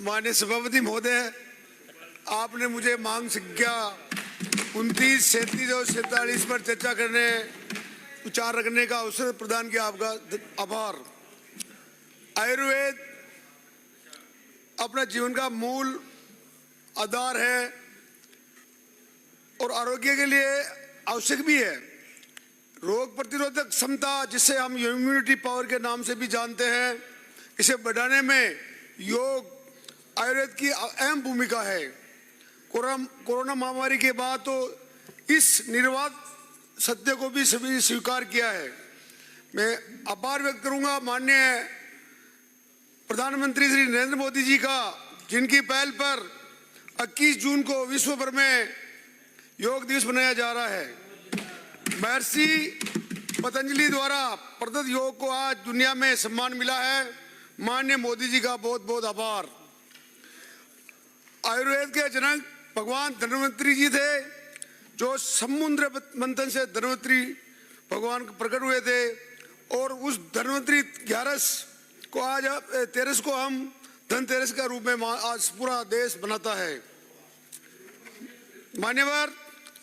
माननीय सभापति महोदय, आपने मुझे मांग संख्या 29, 37 और 47 पर चर्चा करने विचार रखने का अवसर प्रदान किया। आपका आभार। आयुर्वेद अपना जीवन का मूल आधार है और आरोग्य के लिए आवश्यक भी है। रोग प्रतिरोधक क्षमता, जिसे हम इम्यूनिटी पावर के नाम से भी जानते हैं, इसे बढ़ाने में योग आयुर्वेद की अहम भूमिका है। कोरोना महामारी के बाद तो इस निर्वात सत्य को भी सभी स्वीकार किया है। मैं आभार व्यक्त करूंगा माननीय प्रधानमंत्री श्री नरेंद्र मोदी जी का, जिनकी पहल पर 21 जून को विश्व भर में योग दिवस मनाया जा रहा है। महर्षि पतंजलि द्वारा प्रदत्त योग को आज दुनिया में सम्मान मिला है। माननीय मोदी जी का बहुत बहुत आभार। आयुर्वेद के जनक भगवान धन्वंतरी जी थे, जो समुद्र मंथन से धन्वंतरी भगवान प्रकट हुए थे और उस धन्वंतरी 11 को आज 13 को हम धनतेरस का रूप में आज पूरा देश बनाता है। मान्यवर,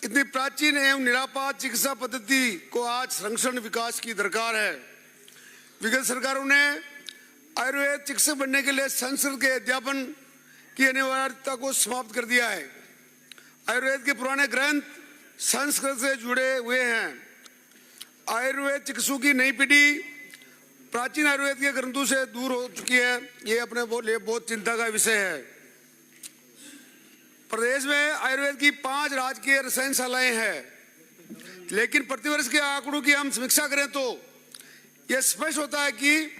इतनी प्राचीन एवं निरापद चिकित्सा पद्धति को आज संरक्षण विकास की दरकार है। विगत सरकारों ने आयुर्वेद चिकित्सक बनने के लिए संस्कृत के अध्यापन की अनिवार्यता को समाप्त कर दिया है। आयुर्वेद के पुराने ग्रंथ संस्कृत से जुड़े हुए हैं। आयुर्वेद चिकित्सकों की नई पीढ़ी प्राचीन आयुर्वेद के ग्रंथों से दूर हो चुकी है। ये अपने लिए बहुत चिंता का विषय है। प्रदेश में आयुर्वेद की 5 राजकीय रसायनशालाएं हैं, लेकिन प्रतिवर्ष के आंकड़ों की हम समीक्षा करें तो यह स्पष्ट होता है कि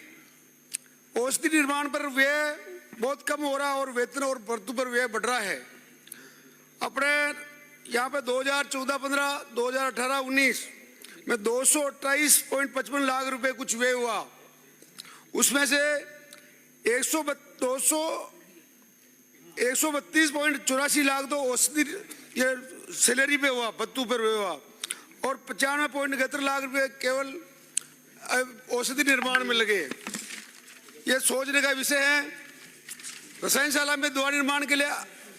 औषधि निर्माण पर व्यय बहुत कम हो रहा है और वेतन और भर्तू पर व्यय बढ़ रहा है। अपने यहाँ पे 2014-15, 2018-19 में 228.55 लाख रुपए कुछ व्यय हुआ। उसमें से 132.84 लाख तो औषधि सैलरी पे हुआ, भत्तू पर हुआ, और 95.71 लाख रुपए केवल औषधि निर्माण में लगे। ये सोचने का विषय है। रसायनशाला में दवा निर्माण के लिए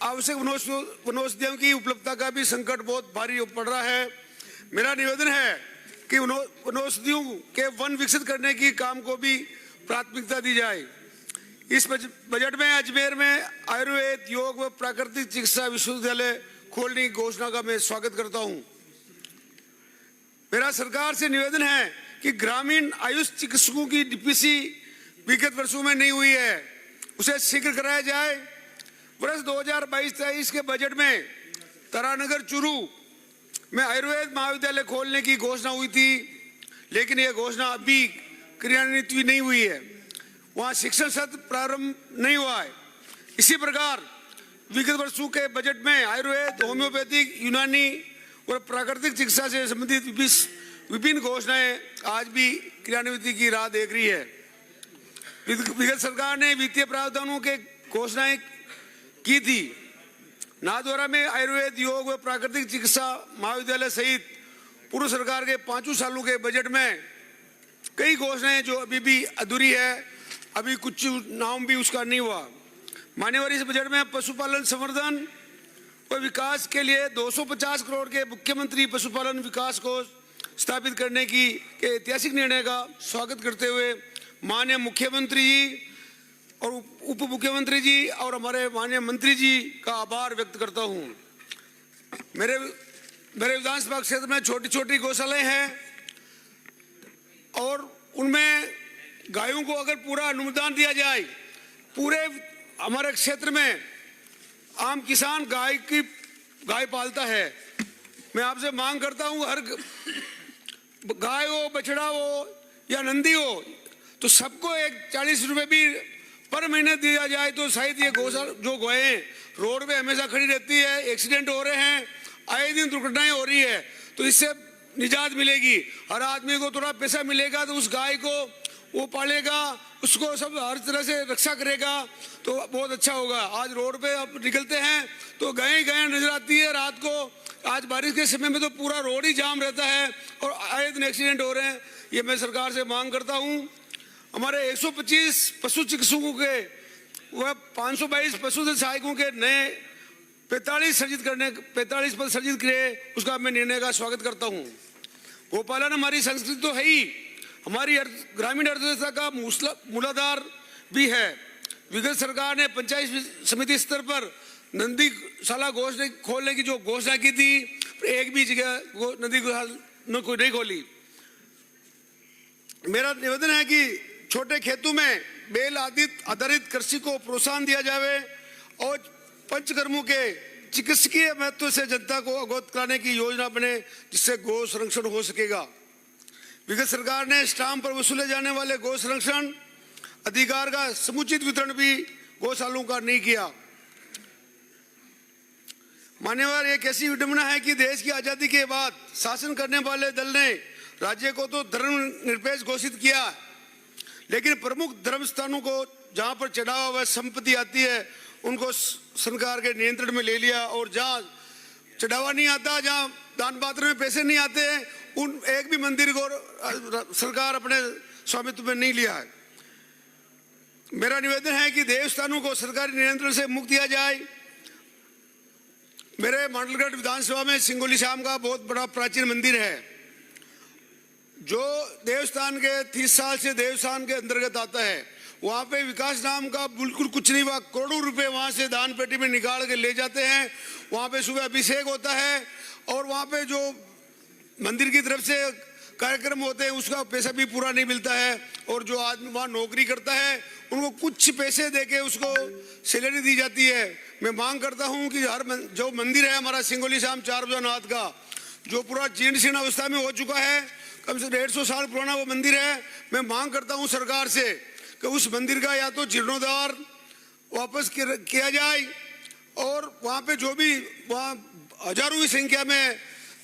आवश्यक वनौषधियों की उपलब्धता का भी संकट बहुत भारी पड़ रहा है। मेरा निवेदन है कि वनौषधियों के वन विकसित करने की काम को भी प्राथमिकता दी जाए। इस बजट में अजमेर में आयुर्वेद, योग व प्राकृतिक चिकित्सा विश्वविद्यालय खोलने की घोषणा का मैं स्वागत करता हूं। मेरा सरकार से निवेदन है कि ग्रामीण आयुष चिकित्सकों की डीपीसी विगत वर्षों में नहीं हुई है, उसे शीघ्र कराया जाए। वर्ष 2022-23 के बजट में तारानगर चूरू में आयुर्वेद महाविद्यालय खोलने की घोषणा हुई थी, लेकिन यह घोषणा अभी क्रियान्वित नहीं हुई है। वहां शिक्षण सत्र प्रारंभ नहीं हुआ है। इसी प्रकार विगत वर्षों के बजट में आयुर्वेद, होम्योपैथिक, यूनानी और प्राकृतिक चिकित्सा से संबंधित विभिन्न घोषणाएं आज भी क्रियान्वित की राह देख रही है। विगत सरकार ने वित्तीय प्रावधानों के घोषणाएं की थी। नाथद्वारा में आयुर्वेद, योग व प्राकृतिक चिकित्सा महाविद्यालय सहित पूर्व सरकार के 5 सालों के बजट में कई घोषणाएं जो अभी भी अधूरी है, अभी कुछ नाम भी उसका नहीं हुआ। मान्यवर, इस बजट में पशुपालन संवर्धन व विकास के लिए 250 करोड़ के मुख्यमंत्री पशुपालन विकास कोष स्थापित करने की के ऐतिहासिक निर्णय का स्वागत करते हुए माननीय मुख्यमंत्री जी और उप मुख्यमंत्री जी और हमारे माननीय मंत्री जी का आभार व्यक्त करता हूं। मेरे विधानसभा क्षेत्र में छोटी छोटी गौशालाएं हैं और उनमें गायों को अगर पूरा अनुदान दिया जाए, पूरे हमारे क्षेत्र में आम किसान गाय पालता है। मैं आपसे मांग करता हूं, हर गाय हो, बछड़ा हो या नंदी हो, तो सबको एक 40 रुपए भी पर महीने दिया जाए तो शायद ये गौशाला जो गायें रोड पे हमेशा खड़ी रहती है, एक्सीडेंट हो रहे हैं, आए दिन दुर्घटनाएं हो रही है, तो इससे निजात मिलेगी। हर आदमी को थोड़ा पैसा मिलेगा तो उस गाय को वो पालेगा, उसको सब हर तरह से रक्षा करेगा तो बहुत अच्छा होगा। आज रोड पे आप निकलते हैं तो गायें नजर आती है रात को। आज बारिश के समय में तो पूरा रोड ही जाम रहता है और आए दिन एक्सीडेंट हो रहे हैं। ये मैं सरकार से मांग करता हूँ, हमारे 125 पशु चिकित्सकों के वह 522 पशुधन सहायकों के नए 45 पद सृजित किए, उसका मैं निर्णय का स्वागत करता हूँ। गोपालन हमारी संस्कृति तो है ही, हमारी ग्रामीण अर्थव्यवस्था का मूलाधार भी है। विगत सरकार ने पंचायत समिति स्तर पर नंदीशाला गौशाला खोलने की जो घोषणा की थी, एक भी जगह नदी गौशाला कोई नहीं खोली। मेरा निवेदन है कि छोटे खेतों में बेल आधारित कृषि को प्रोत्साहन दिया जाए और पंचकर्मों के चिकित्सकीय महत्व से जनता को अवगत कराने की योजना बने, जिससे गौ संरक्षण हो सकेगा। विगत सरकार ने स्टाम्प पर वसूले जाने वाले गौ संरक्षण अधिकार का समुचित वितरण भी गौशालों का नहीं किया। मान्यवर, एक ऐसी विडंबना है कि देश की आजादी के बाद शासन करने वाले दल ने राज्य को तो धर्मनिरपेक्ष घोषित किया, लेकिन प्रमुख धर्म स्थानों को जहां पर चढ़ावा व संपत्ति आती है उनको सरकार के नियंत्रण में ले लिया, और जहां चढ़ावा नहीं आता, जहां दान पात्र में पैसे नहीं आते हैं, उन एक भी मंदिर को सरकार अपने स्वामित्व में नहीं लिया है। मेरा निवेदन है कि देवस्थानों को सरकारी नियंत्रण से मुक्त किया जाए। मेरे मांडलगढ़ विधानसभा में सिंगोली श्याम का बहुत बड़ा प्राचीन मंदिर है, जो देवस्थान के 30 साल से देवस्थान के अंतर्गत आता है। वहाँ पे विकास नाम का बिल्कुल कुछ नहीं हुआ, करोड़ों रुपए वहाँ से दान पेटी में निकाल के ले जाते हैं। वहाँ पे सुबह अभिषेक होता है और वहाँ पे जो मंदिर की तरफ से कार्यक्रम होते हैं उसका पैसा भी पूरा नहीं मिलता है, और जो आदमी वहाँ नौकरी करता है उनको कुछ पैसे देके उसको सैलरी दी जाती है। मैं मांग करता हूँ कि जो मंदिर है हमारा सिंगोली श्याम चारभुजानाथ का, जो पूरा जीर्ण शीर्ण अवस्था में हो चुका है, कम से 150 साल पुराना वो मंदिर है। मैं मांग करता हूँ सरकार से कि उस मंदिर का या तो जीर्णोद्धार वापस किया जाए, और वहाँ पे जो भी वहाँ हजारों की संख्या में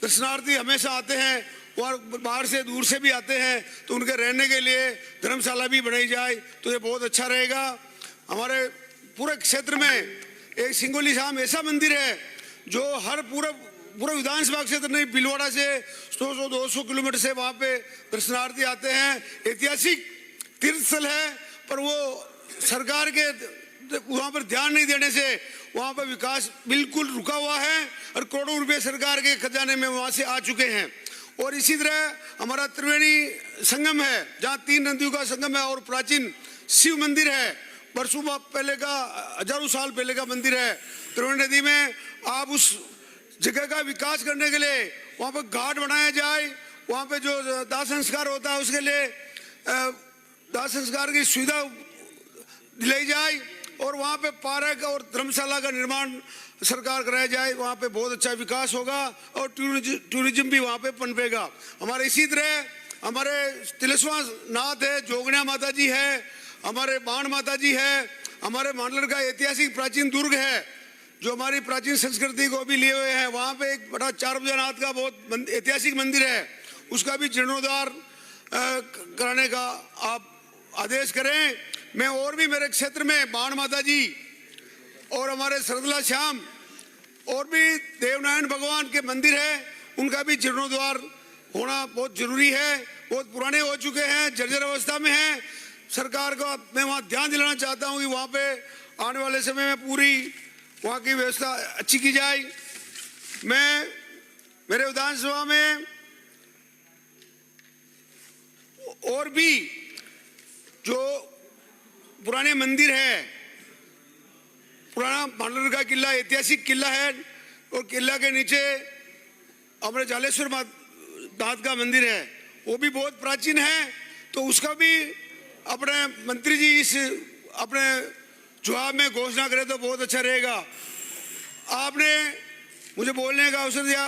दर्शनार्थी हमेशा आते हैं, और बाहर से दूर से भी आते हैं, तो उनके रहने के लिए धर्मशाला भी बनाई जाए तो ये बहुत अच्छा रहेगा। हमारे पूरे क्षेत्र में एक सिंगोली श्याम ऐसा मंदिर है जो हर पूरा विधानसभा क्षेत्र नहीं, भीलवाड़ा से 100-200 किलोमीटर से वहाँ पे दर्शनार्थी आते हैं। ऐतिहासिक तीर्थ स्थल है, पर वो सरकार के वहाँ पर ध्यान नहीं देने से वहाँ पर विकास बिल्कुल रुका हुआ है, और करोड़ों रुपए सरकार के खजाने में वहाँ से आ चुके हैं। और इसी तरह हमारा त्रिवेणी संगम है, जहाँ 3 नदियों का संगम है, और प्राचीन शिव मंदिर है, वर्षों पहले का, हजारों साल पहले का मंदिर है। त्रिवेणी नदी में आप उस जगह का विकास करने के लिए वहाँ पर घाट बनाया जाए, वहाँ पे जो दाह संस्कार होता है उसके लिए दाह संस्कार की सुविधा दिलाई जाए, और वहाँ पे पार्क और धर्मशाला का निर्माण सरकार कराया जाए। वहाँ पे बहुत अच्छा विकास होगा और टूरिज्म भी वहाँ पे पनपेगा। हमारे इसी तरह हमारे तिलस्वा नाथ है, जोगनिया माता जी है, हमारे बाण माता जी है, हमारे मांडलगढ़ का ऐतिहासिक प्राचीन दुर्ग है जो हमारी प्राचीन संस्कृति को भी लिए हुए हैं। वहाँ पे एक बड़ा चारभुजानाथ का बहुत ऐतिहासिक मंदिर है, उसका भी जीर्णोद्धार कराने का आप आदेश करें। मैं और भी मेरे क्षेत्र में बाण माता जी और हमारे सरदला श्याम और भी देवनारायण भगवान के मंदिर है, उनका भी जीर्णोद्धार होना बहुत जरूरी है। बहुत पुराने हो चुके हैं, जर्जर अवस्था में हैं। सरकार को मैं वहाँ ध्यान दिलाना चाहता हूँ कि वहाँ पे आने वाले समय में पूरी वहाँ की व्यवस्था अच्छी की जाए। मैं मेरे विधानसभा में और भी जो पुराने मंदिर है, पुराना मांडलगढ़ का किला ऐतिहासिक किला है, और किला के नीचे हमारे जालेश्वर नाथ का मंदिर है, वो भी बहुत प्राचीन है। तो उसका भी अपने मंत्री जी इस अपने जवाब में घोषणा करें तो बहुत अच्छा रहेगा। आपने मुझे बोलने का अवसर दिया।